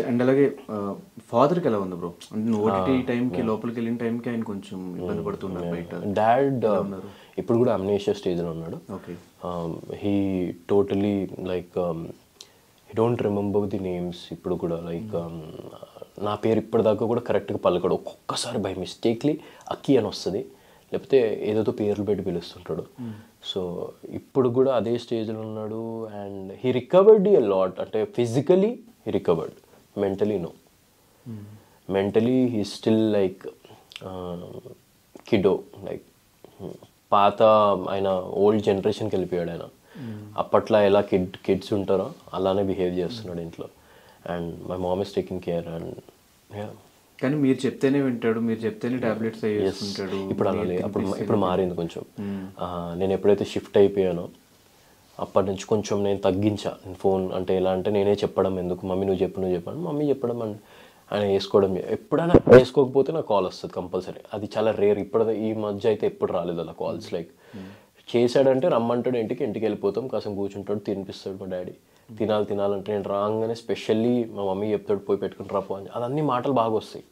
And అలాగే ఫాదర్కి ఎలా ఉంది బ్రో? అంటే ఓటీటీ టైంకి లోపలికి వెళ్ళిన టైంకి ఆయన కొంచెం ఇబ్బంది పడుతున్నారు బయట. డాడ్ ఇప్పుడు కూడా అమ్నేషియా స్టేజ్లో ఉన్నాడు. Okay. He totally like he don't remember the names ఇప్పుడు కూడా. లైక్ నా పేరు ఇప్పటిదాకా కూడా కరెక్ట్గా పలకడు. ఒక్కొక్కసారి బై మిస్టేక్లీ అక్కి అని వస్తుంది, లేకపోతే ఏదేదో పేర్లు పెట్టి పిలుస్తుంటాడు. సో ఇప్పుడు కూడా అదే స్టేజ్లో ఉన్నాడు. And he recovered a lot. అంటే physically he recovered, mentally no. Mentally he still like kiddo. Like పాత ఆయన ఓల్డ్ జనరేషన్కి వెళ్ళిపోయాడు ఆయన. అప్పట్లో ఎలా కిడ్స్ ఉంటారో అలానే బిహేవ్ చేస్తున్నాడు ఇంట్లో. And my mom is taking care. And కానీ మీరు చెప్తేనే వింటాడు, మీరు చెప్తేనే టాబ్లెట్స్ వేసుకుంటాడు. ఇప్పుడు అలా లేదు. ఇప్పుడు మారింది కొంచెం. నేను ఎప్పుడైతే షిఫ్ట్ అయిపోయానో అప్పటి నుంచి కొంచెం నేను తగ్గించా. ఫోన్ అంటే ఎలా అంటే నేనే చెప్పడం, ఎందుకు మమ్మీ నువ్వు చెప్పాను, మమ్మీ చెప్పడం అని ఆయన వేసుకోవడం. ఎప్పుడైనా వేసుకోకపోతే నాకు కాల్ వస్తుంది కంపల్సరీ. అది చాలా రేర్. ఇప్పుడు ఈ మధ్య అయితే ఎప్పుడు రాలేదు అలా కాల్స్. లైక్ చేశాడంటే రమ్మంటాడు, ఇంటికి వెళ్ళిపోతాం, కాసేపు కూర్చుంటాడు, తినిపిస్తాడు మా డాడీ. తినాలంటే నేను రాగానే స్పెషల్లీ మా మమ్మీ చెప్తాడు పోయి పెట్టుకుని రాపో అని. అదన్నీ మాటలు బాగా వస్తాయి.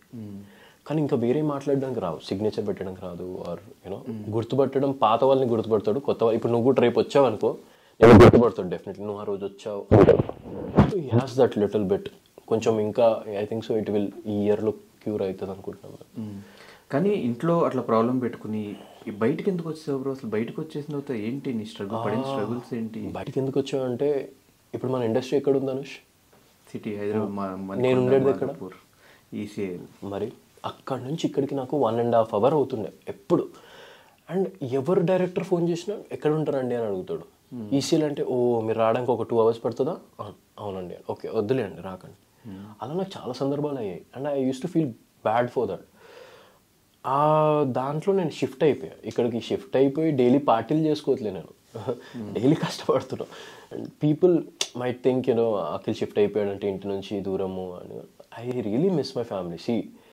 కానీ ఇంకా వేరే మాట్లాడడానికి రావు. సిగ్నేచర్ పెట్టడానికి రాదు. ఆర్ యూనో గుర్తుపట్టడం, పాత వాళ్ళని గుర్తుపడతాడు, కొత్త వాళ్ళు. ఇప్పుడు నువ్వు కూడా రేపు వచ్చావు అనుకో, నేను గుర్తుపడతాడు డెఫినెట్లీ, నువ్వు ఆ రోజు వచ్చావు. He has that little bit. కొంచెం ఇంకా I think so it will ఈ ఇయర్లో క్యూర్ అవుతుంది అనుకుంటున్నాను. కానీ ఇంట్లో అట్లా ప్రాబ్లం పెట్టుకుని బయటకి ఎందుకు వచ్చావు బ్రో? అసలు బయటకు వచ్చేసిన తర్వాత ఏంటి నీ స్ట్రగుల్స్ ఏంటి? బయటకి ఎందుకు వచ్చావు అంటే, ఇప్పుడు మన ఇండస్ట్రీ ఎక్కడ ఉంది అనుష్? సిటీ హైదరాబాద్. నేను ఉండేది ఎక్కడ? ఈసీఐఎల్. మరి అక్కడ నుంచి ఇక్కడికి నాకు 1.5 hour అవుతుండే ఎప్పుడు. అండ్ ఎవరు డైరెక్టర్ ఫోన్ చేసినా ఎక్కడ ఉంటారండి అని అడుగుతాడు. ఈసీఎల్ అంటే ఓ మీరు రావడానికి ఒక 2 hours పడుతుందా? అవునండి. ఓకే వద్దులేండి రాకండి. అలా నాకు చాలా సందర్భాలు అయ్యాయి. And I use to feel bad for that. దాంట్లో నేను షిఫ్ట్ అయిపోయా. ఇక్కడికి షిఫ్ట్ అయిపోయి డైలీ పార్టీలు చేసుకోవట్లే నేను. డైలీ కష్టపడుతున్నాను. And people might think you know Akhil shift అయిపోయాడంటే ఇంటి నుంచి దూరము అని. I really miss my family.